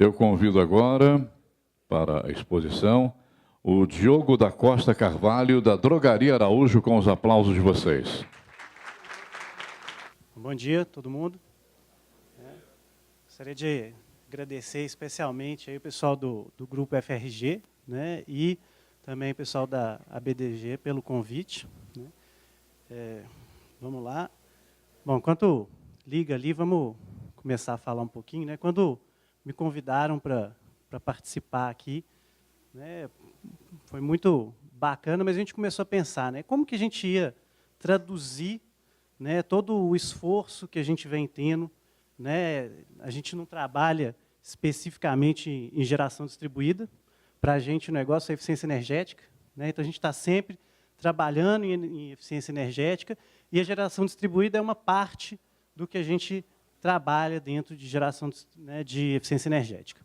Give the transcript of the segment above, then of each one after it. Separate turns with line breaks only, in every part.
Eu convido agora para a exposição o Diogo da Costa Carvalho, da Drogaria Araújo, com os aplausos de vocês.
Bom dia, todo mundo. Gostaria de agradecer especialmente aí o pessoal do Grupo FRG, né, e também o pessoal da ABDG pelo convite. Né. Vamos lá. Bom, enquanto liga ali, vamos começar a falar um pouquinho. Né. Quando me convidaram para participar aqui, né, foi muito bacana, mas a gente começou a pensar, né, como que a gente ia traduzir, né, todo o esforço que a gente vem tendo. Né, a gente não trabalha especificamente em geração distribuída. Para a gente o negócio é eficiência energética. Né, então a gente está sempre trabalhando em eficiência energética e a geração distribuída é uma parte do que a gente trabalha dentro de geração, né, de eficiência energética.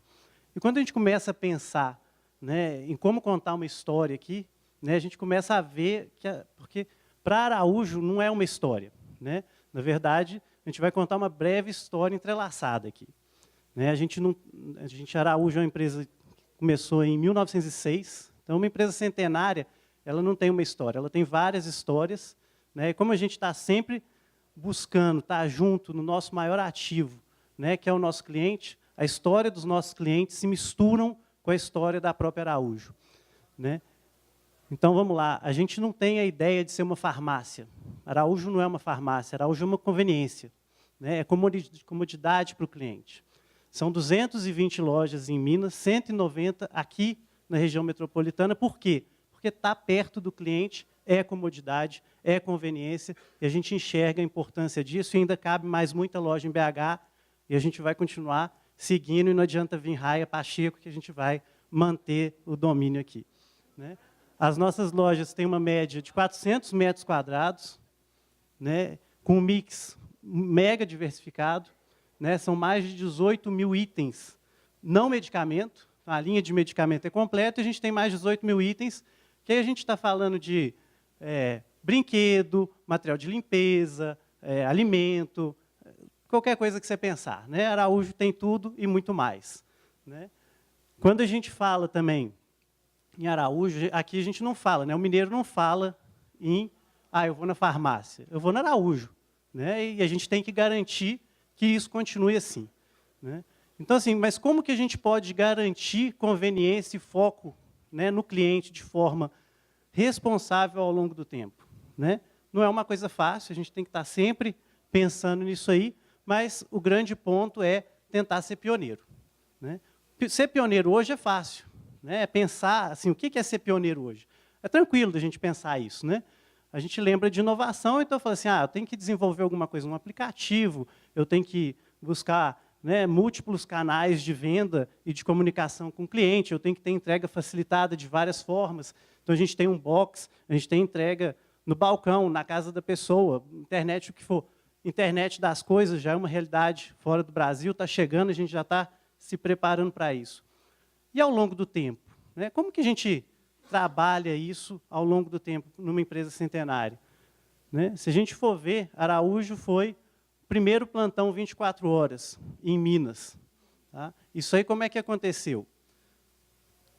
E quando a gente começa a pensar, né, em como contar uma história aqui, né, a gente começa a ver que porque para Araújo não é uma história. Né? Na verdade, a gente vai contar uma breve história entrelaçada aqui. Né? Araújo é uma empresa que começou em 1906, então uma empresa centenária, ela não tem uma história, ela tem várias histórias. Né? E como a gente está sempre buscando estar junto no nosso maior ativo, né, que é o nosso cliente, a história dos nossos clientes se misturam com a história da própria Araújo. Né? Então, vamos lá, a gente não tem a ideia de ser uma farmácia. Araújo não é uma farmácia, Araújo é uma conveniência. Né? É comodidade para o cliente. São 220 lojas em Minas, 190 aqui na região metropolitana. Por quê? Porque está perto do cliente, é comodidade, é conveniência, e a gente enxerga a importância disso, e ainda cabe mais muita loja em BH, e a gente vai continuar seguindo, e não adianta vir Raia, Pacheco, que a gente vai manter o domínio aqui. Né? As nossas lojas têm uma média de 400 metros quadrados, né, com um mix mega diversificado. Né, são mais de 18 mil itens, não medicamento. A linha de medicamento é completa, e a gente tem mais de 18 mil itens, que aí a gente está falando de brinquedo, material de limpeza, alimento, qualquer coisa que você pensar. Né? Araújo tem tudo e muito mais. Né? Quando a gente fala também em Araújo, aqui a gente não fala, né? O mineiro não fala em, eu vou na farmácia, eu vou na Araújo. Né? E a gente tem que garantir que isso continue assim. Né? Então, assim, mas como que a gente pode garantir conveniência e foco, né, no cliente de forma responsável ao longo do tempo? Né? Não é uma coisa fácil, a gente tem que estar sempre pensando nisso aí, mas o grande ponto é tentar ser pioneiro. Né? Ser pioneiro hoje é fácil. Né, pensar assim, o que é ser pioneiro hoje. É tranquilo da gente pensar isso. Né? A gente lembra de inovação, então fala assim, eu tenho que desenvolver alguma coisa, um aplicativo, eu tenho que buscar, né, múltiplos canais de venda e de comunicação com o cliente, eu tenho que ter entrega facilitada de várias formas. Então, a gente tem um box, a gente tem entrega no balcão, na casa da pessoa, internet, o que for. Internet das coisas já é uma realidade fora do Brasil, está chegando, a gente já está se preparando para isso. E ao longo do tempo? Né? Como que a gente trabalha isso ao longo do tempo numa empresa centenária? Né? Se a gente for ver, Araújo foi o primeiro plantão 24 horas em Minas. Tá? Isso aí como é que aconteceu?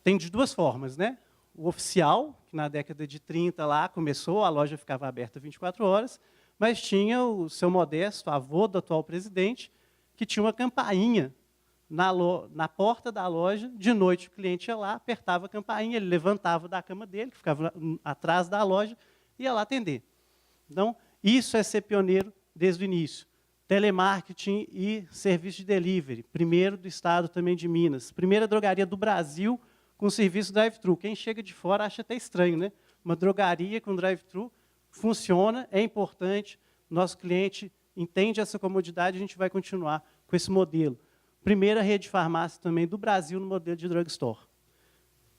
Tem de duas formas. Né? O oficial, que na década de 30 lá começou, a loja ficava aberta 24 horas, mas tinha o seu Modesto, avô do atual presidente, que tinha uma campainha na porta da loja. De noite o cliente ia lá, apertava a campainha, ele levantava da cama dele, que ficava atrás da loja, e ia lá atender. Então, isso é ser pioneiro desde o início. Telemarketing e serviço de delivery, primeiro do estado também de Minas. Primeira drogaria do Brasil com serviço drive-thru. Quem chega de fora acha até estranho, né? Uma drogaria com drive-thru funciona, é importante, nosso cliente entende essa comodidade, a gente vai continuar com esse modelo. Primeira rede de farmácia também do Brasil no modelo de drugstore.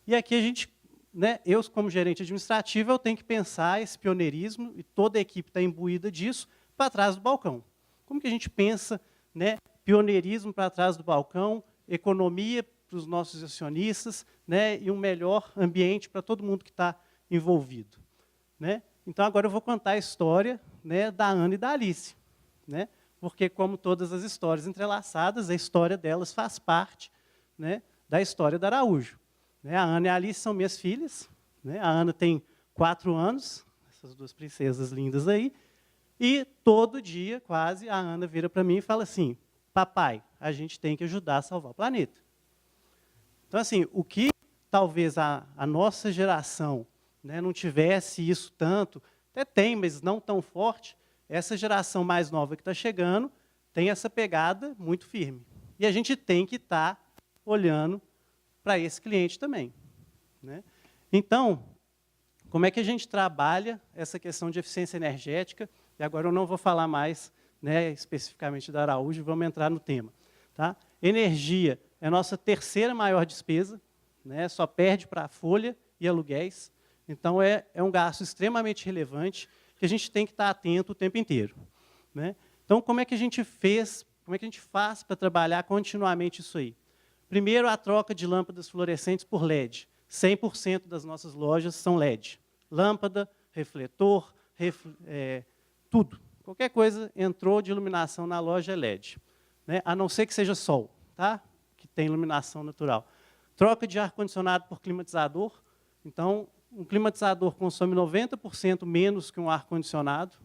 E aqui a gente, né, eu como gerente administrativo, eu tenho que pensar esse pioneirismo, e toda a equipe está imbuída disso, para trás do balcão. Como que a gente pensa, né, pioneirismo para trás do balcão, economia para os nossos acionistas, né, e um melhor ambiente para todo mundo que está envolvido. Né? Então, agora eu vou contar a história, né, da Ana e da Alice. Né? Porque, como todas as histórias entrelaçadas, a história delas faz parte né, da história da Araújo. Né, a Ana e a Alice são minhas filhas. Né, a Ana tem 4 anos, essas duas princesas lindas aí, e todo dia, quase, a Ana vira para mim e fala assim, papai, a gente tem que ajudar a salvar o planeta. Então, assim, o que talvez a nossa geração, né, não tivesse isso tanto, até tem, mas não tão forte, essa geração mais nova que está chegando tem essa pegada muito firme. E a gente tem que estar olhando para esse cliente também. Né? Então, como é que a gente trabalha essa questão de eficiência energética? E agora eu não vou falar mais, né, especificamente da Araújo, vamos entrar no tema. Tá? Energia é a nossa terceira maior despesa, né, só perde para a folha e aluguéis. Então, é um gasto extremamente relevante que a gente tem que estar atento o tempo inteiro. Né? Então, como é que a gente faz para trabalhar continuamente isso aí? Primeiro, a troca de lâmpadas fluorescentes por LED. 100% das nossas lojas são LED. Lâmpada, refletor, tudo. Qualquer coisa entrou de iluminação na loja é LED. Né? A não ser que seja sol, tá? Que tem iluminação natural. Troca de ar-condicionado por climatizador. Então, um climatizador consome 90% menos que um ar-condicionado.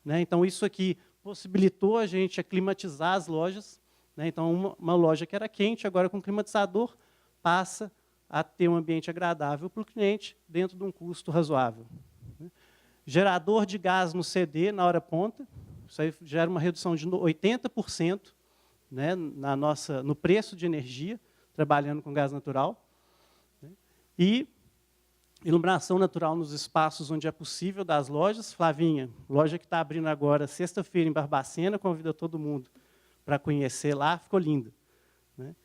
Né? Então, isso aqui possibilitou a gente climatizar as lojas. Né? Então, uma loja que era quente, agora com climatizador, passa a ter um ambiente agradável para o cliente, dentro de um custo razoável. Né? Gerador de gás no CD, na hora ponta. Isso aí gera uma redução de 80%, né, no preço de energia, trabalhando com gás natural. Né? E iluminação natural nos espaços onde é possível das lojas. Flavinha, loja que está abrindo agora, sexta-feira, em Barbacena, convida todo mundo para conhecer lá, ficou linda. Né?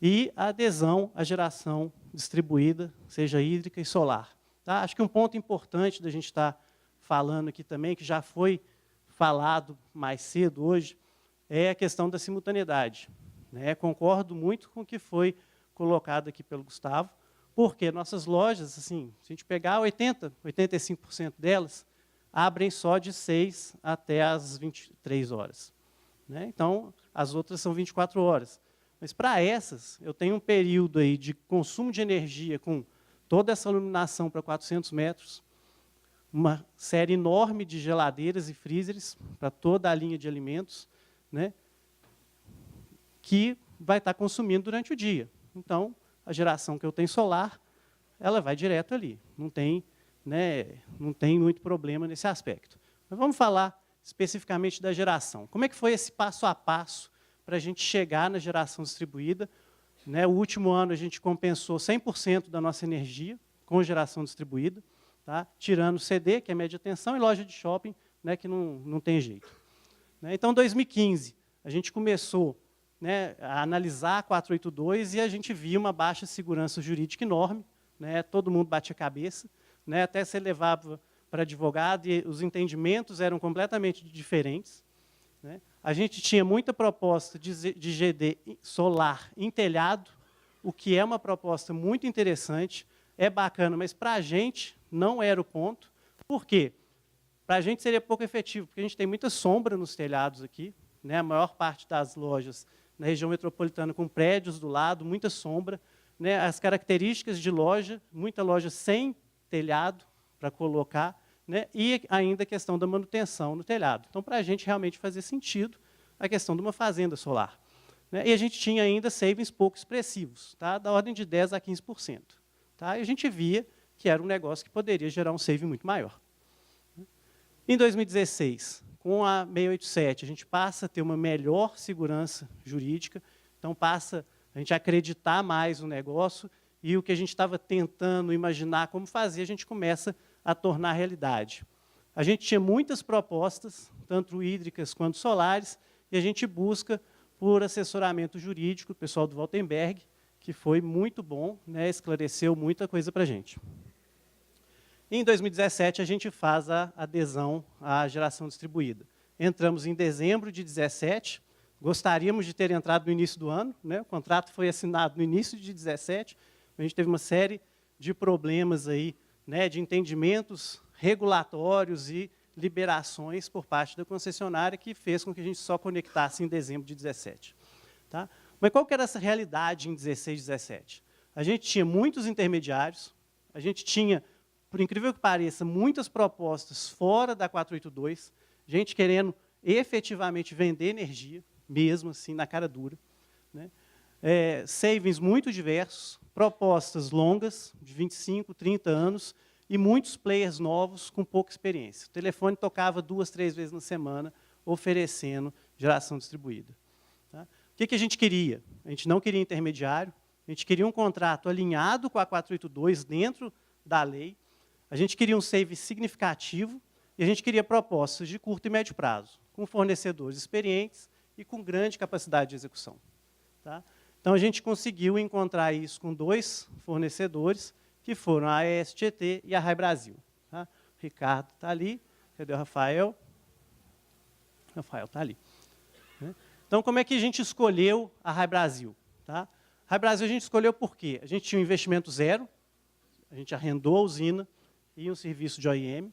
E a adesão à geração distribuída, seja hídrica e solar. Tá? Acho que um ponto importante da gente estar falando aqui também, que já foi falado mais cedo hoje, é a questão da simultaneidade. Né? Concordo muito com o que foi colocado aqui pelo Gustavo, porque nossas lojas, assim, se a gente pegar 85% delas, abrem só de 6 até as 23 horas. Né? Então, as outras são 24 horas. Mas, para essas, eu tenho um período aí de consumo de energia com toda essa iluminação para 400 metros, uma série enorme de geladeiras e freezers para toda a linha de alimentos, né, que vai estar consumindo durante o dia. Então, a geração que eu tenho solar, ela vai direto ali. Não tem muito problema nesse aspecto. Mas vamos falar especificamente da geração. Como é que foi esse passo a passo para a gente chegar na geração distribuída? Né, o último ano, a gente compensou 100% da nossa energia com geração distribuída, tá? Tirando CD, que é média tensão, e loja de shopping, né, que não tem jeito. Né, então, em 2015, a gente começou, né, a analisar a 482 e a gente via uma baixa segurança jurídica enorme. Né, todo mundo batia a cabeça, né, até se levava para advogado e os entendimentos eram completamente diferentes. Né. A gente tinha muita proposta de GD solar em telhado, o que é uma proposta muito interessante, é bacana, mas para a gente não era o ponto. Por quê? Para a gente seria pouco efetivo, porque a gente tem muita sombra nos telhados aqui, né? A maior parte das lojas na região metropolitana com prédios do lado, muita sombra. Né? As características de loja, muita loja sem telhado para colocar, né? E ainda a questão da manutenção no telhado. Então, para a gente realmente fazia sentido a questão de uma fazenda solar. Né? E a gente tinha ainda savings pouco expressivos, tá? Da ordem de 10% a 15%. Tá? E a gente via que era um negócio que poderia gerar um saving muito maior. Em 2016, com a 687, a gente passa a ter uma melhor segurança jurídica, então passa a gente acreditar mais no negócio, e o que a gente estava tentando imaginar como fazer, a gente começa a tornar realidade. A gente tinha muitas propostas, tanto hídricas quanto solares, e a gente busca por assessoramento jurídico, o pessoal do Waltenberg, que foi muito bom, né, esclareceu muita coisa para a gente. Em 2017, a gente faz a adesão à geração distribuída. Entramos em dezembro de 2017, gostaríamos de ter entrado no início do ano, né? O contrato foi assinado no início de 2017, a gente teve uma série de problemas aí, né, de entendimentos regulatórios e liberações por parte da concessionária que fez com que a gente só conectasse em dezembro de 2017. Tá? Mas qual que era essa realidade em 16, 17? A gente tinha muitos intermediários, a gente tinha, por incrível que pareça, muitas propostas fora da 482, gente querendo efetivamente vender energia, mesmo assim, na cara dura, né? Savings muito diversos, propostas longas, de 25, 30 anos, e muitos players novos com pouca experiência. O telefone tocava 2, 3 vezes na semana, oferecendo geração distribuída. Tá? O que a gente queria? A gente não queria intermediário, a gente queria um contrato alinhado com a 482 dentro da lei, a gente queria um save significativo e a gente queria propostas de curto e médio prazo, com fornecedores experientes e com grande capacidade de execução. Tá? Então, a gente conseguiu encontrar isso com 2 fornecedores, que foram a AES Tietê e a Rai Brasil. Tá? O Ricardo está ali. Cadê o Rafael? O Rafael está ali. Então, como é que a gente escolheu a Rai Brasil? Tá? A Rai Brasil a gente escolheu por quê? A gente tinha um investimento zero, a gente arrendou a usina e um serviço de OEM.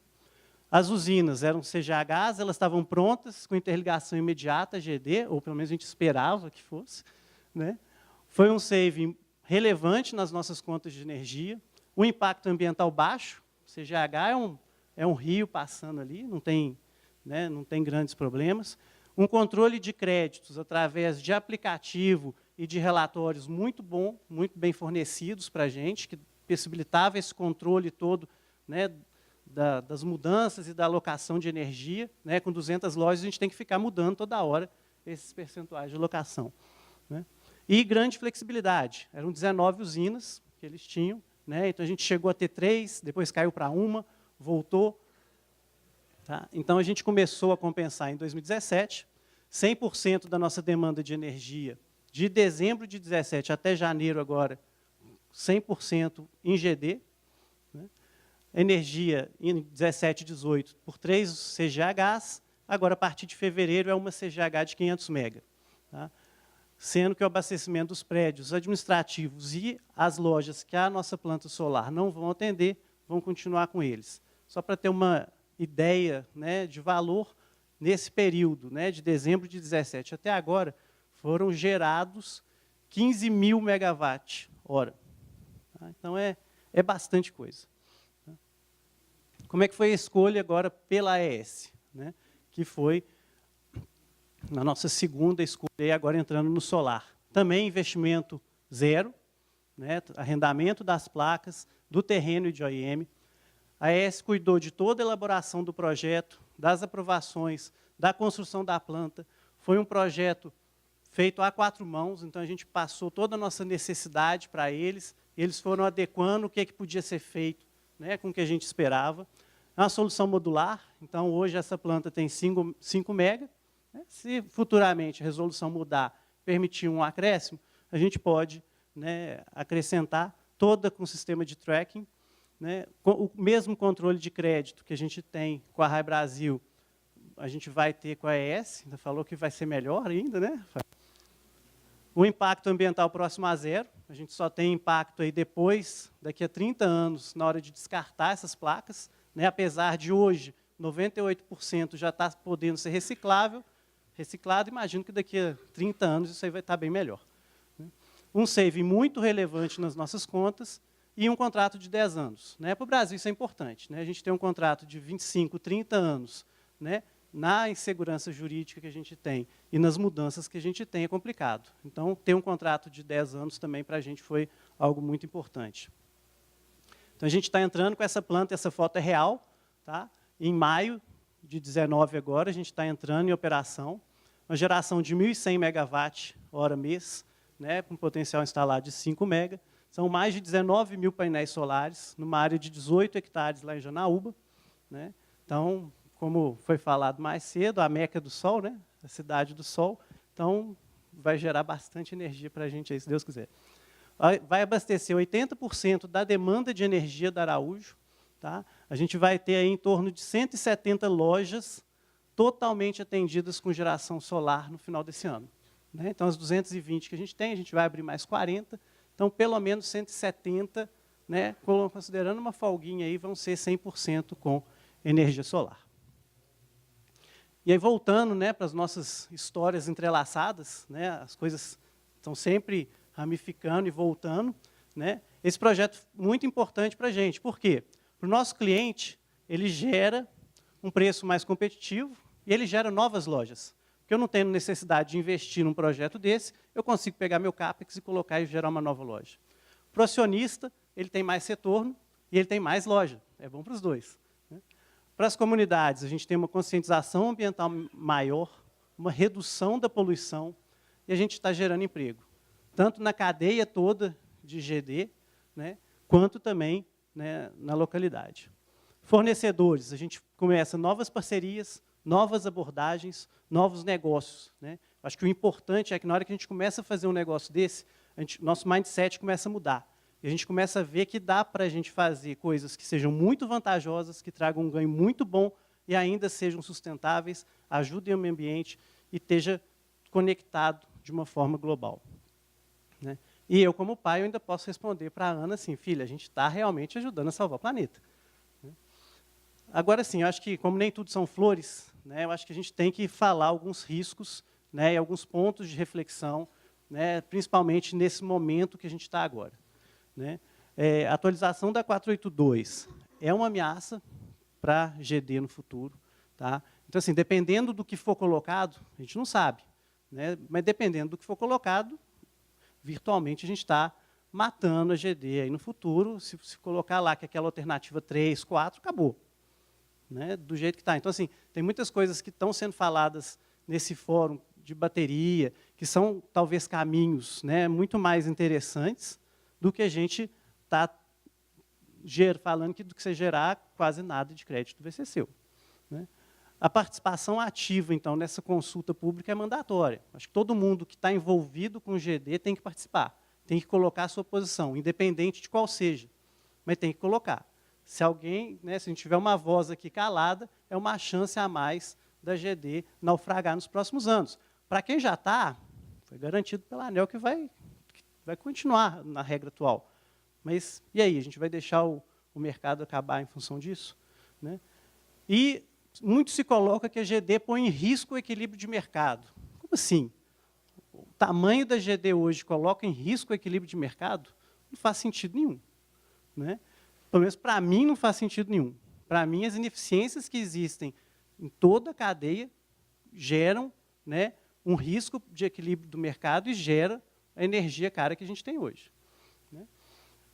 As usinas eram CGHs, elas estavam prontas, com interligação imediata, GD, ou pelo menos a gente esperava que fosse, né? Foi um saving relevante nas nossas contas de energia, um impacto ambiental baixo, CGH é um rio passando ali, não tem grandes problemas, um controle de créditos através de aplicativo e de relatórios muito bom, muito bem fornecidos para a gente, que possibilitava esse controle todo, né, das mudanças e da alocação de energia. Né? Com 200 lojas, a gente tem que ficar mudando toda hora esses percentuais de alocação. Né? E grande flexibilidade. Eram 19 usinas que eles tinham. Né? Então, a gente chegou a ter 3, depois caiu para 1, voltou. Tá? Então, a gente começou a compensar em 2017, 100% da nossa demanda de energia, de dezembro de 2017 até janeiro agora, 100% em GD. Né? Energia em 17 e 18 por 3 CGHs, agora a partir de fevereiro é uma CGH de 500 MB. Tá? Sendo que o abastecimento dos prédios administrativos e as lojas que a nossa planta solar não vão atender, vão continuar com eles. Só para ter uma ideia, né, de valor, nesse período, né, de dezembro de 17 até agora, foram gerados 15 mil megawatt-hora. Tá? Então, é bastante coisa. Tá? Como é que foi a escolha agora pela AES? Né? Que foi na nossa segunda escolha, agora entrando no solar. Também investimento zero, né? Arrendamento das placas, do terreno e de OEM. A AES cuidou de toda a elaboração do projeto, das aprovações, da construção da planta. Foi um projeto feito a 4 mãos, então a gente passou toda a nossa necessidade para eles, eles foram adequando o que podia ser feito, né, com o que a gente esperava. É uma solução modular, então hoje essa planta tem 5 MB. Né? Se futuramente a resolução mudar, permitir um acréscimo, a gente pode, né, acrescentar toda com o sistema de tracking. Né? O mesmo controle de crédito que a gente tem com a Rai Brasil, a gente vai ter com a AES, ainda falou que vai ser melhor ainda, né? O impacto ambiental próximo a zero, a gente só tem impacto aí depois, daqui a 30 anos, na hora de descartar essas placas, né? Apesar de hoje, 98% já está podendo ser reciclado, imagino que daqui a 30 anos isso aí vai estar bem melhor. Né? Um save muito relevante nas nossas contas, e um contrato de 10 anos. Né? Para o Brasil isso é importante. Né? A gente tem um contrato de 25, 30 anos, né? Na insegurança jurídica que a gente tem e nas mudanças que a gente tem é complicado. Então, ter um contrato de 10 anos também para a gente foi algo muito importante. Então, a gente está entrando com essa planta, essa foto é real. Tá? Em maio de 19 agora, a gente está entrando em operação. Uma geração de 1.100 megawatt-hora mês, né? Com potencial instalado de 5 MB. São mais de 19 mil painéis solares, numa área de 18 hectares lá em Janaúba. Né? Então, como foi falado mais cedo, a Meca do Sol, né? A cidade do Sol. Então, vai gerar bastante energia para a gente aí, se Deus quiser. Vai abastecer 80% da demanda de energia da Araújo. Tá? A gente vai ter aí em torno de 170 lojas totalmente atendidas com geração solar no final desse ano. Né? Então, as 220 que a gente vai abrir mais 40. Então, pelo menos 170, né, considerando uma folguinha aí, vão ser 100% com energia solar. E aí, voltando, né, para as nossas histórias entrelaçadas, né, as coisas estão sempre ramificando e voltando, né? Esse projeto é muito importante para a gente. Por quê? Para o nosso cliente, ele gera um preço mais competitivo e ele gera novas lojas. Porque eu não tenho necessidade de investir num projeto desse, eu consigo pegar meu CAPEX e colocar e gerar uma nova loja. Para o acionista, ele tem mais retorno e ele tem mais loja. É bom para os dois, né? Para as comunidades, a gente tem uma conscientização ambiental maior, uma redução da poluição, e a gente está gerando emprego, tanto na cadeia toda de GD, né, quanto também, né, na localidade. Fornecedores, a gente começa novas parcerias, novas abordagens, novos negócios, né? Acho que o importante é que, na hora que a gente começa a fazer um negócio desse, nosso mindset começa a mudar. E a gente começa a ver que dá para a gente fazer coisas que sejam muito vantajosas, que tragam um ganho muito bom e ainda sejam sustentáveis, ajudem o meio ambiente e esteja conectado de uma forma global, né? E eu, como pai, eu ainda posso responder para a Ana assim, filha, a gente está realmente ajudando a salvar o planeta, né? Agora, sim, eu acho que, como nem tudo são flores, né, eu acho que a gente tem que falar alguns riscos, né, e alguns pontos de reflexão, né, principalmente nesse momento que a gente está agora, né? A atualização da 482 é uma ameaça para GD no futuro, tá? Então, assim, dependendo do que for colocado, a gente não sabe, né, mas dependendo do que for colocado, virtualmente a gente está matando a GD aí no futuro. Se colocar lá que aquela alternativa 3, 4, acabou, né, do jeito que está. Então, assim, tem muitas coisas que estão sendo faladas nesse fórum de bateria, que são, talvez, caminhos, né, muito mais interessantes do que a gente está falando que do que você gerar, quase nada de crédito vai ser seu, né? A participação ativa, então, nessa consulta pública é mandatória. Acho que todo mundo que está envolvido com o GD tem que participar, tem que colocar a sua posição, independente de qual seja, mas tem que colocar. Se alguém, né, se a gente tiver uma voz aqui calada, é uma chance a mais da GD naufragar nos próximos anos. Para quem já está, foi garantido pela ANEEL que vai continuar na regra atual. Mas, e aí, a gente vai deixar o mercado acabar em função disso, né? E muito se coloca que a GD põe em risco o equilíbrio de mercado. Como assim? O tamanho da GD hoje coloca em risco o equilíbrio de mercado? Não faz sentido nenhum, né? Pelo menos para mim não faz sentido nenhum. Para mim, as ineficiências que existem em toda a cadeia geram, né, um risco de equilíbrio do mercado e gera a energia cara que a gente tem hoje, né?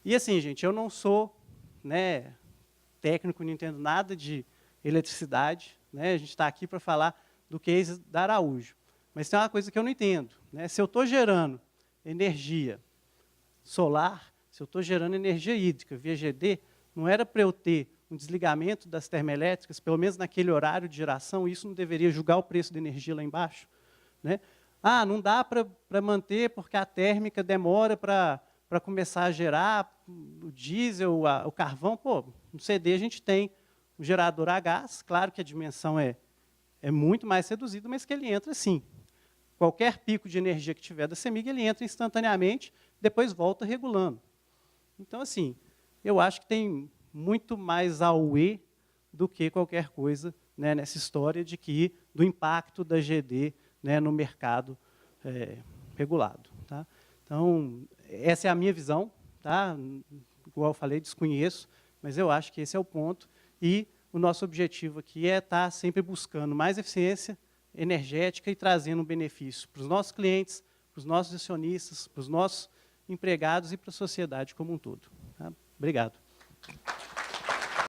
E assim, gente, eu não sou, né, técnico, não entendo nada de eletricidade, né? A gente está aqui para falar do case da Araújo. Mas tem uma coisa que eu não entendo, né? Se eu estou gerando energia solar, se eu estou gerando energia hídrica via GD, não era para eu ter um desligamento das termoelétricas, pelo menos naquele horário de geração, isso não deveria julgar o preço da energia lá embaixo, né? Ah, não dá para manter porque a térmica demora para começar a gerar o diesel, o carvão. Pô, no CD a gente tem o gerador a gás, claro que a dimensão é muito mais reduzida, mas que ele entra sim. Qualquer pico de energia que tiver da CEMIG, ele entra instantaneamente, depois volta regulando. Então, assim, eu acho que tem muito mais auê do que qualquer coisa, né, nessa história do impacto da GD, né, no mercado regulado, tá? Então, essa é a minha visão, tá? Igual eu falei, desconheço, mas eu acho que esse é o ponto. E o nosso objetivo aqui é estar sempre buscando mais eficiência energética e trazendo um benefício para os nossos clientes, para os nossos acionistas, para os nossos empregados e para a sociedade como um todo, tá? Obrigado.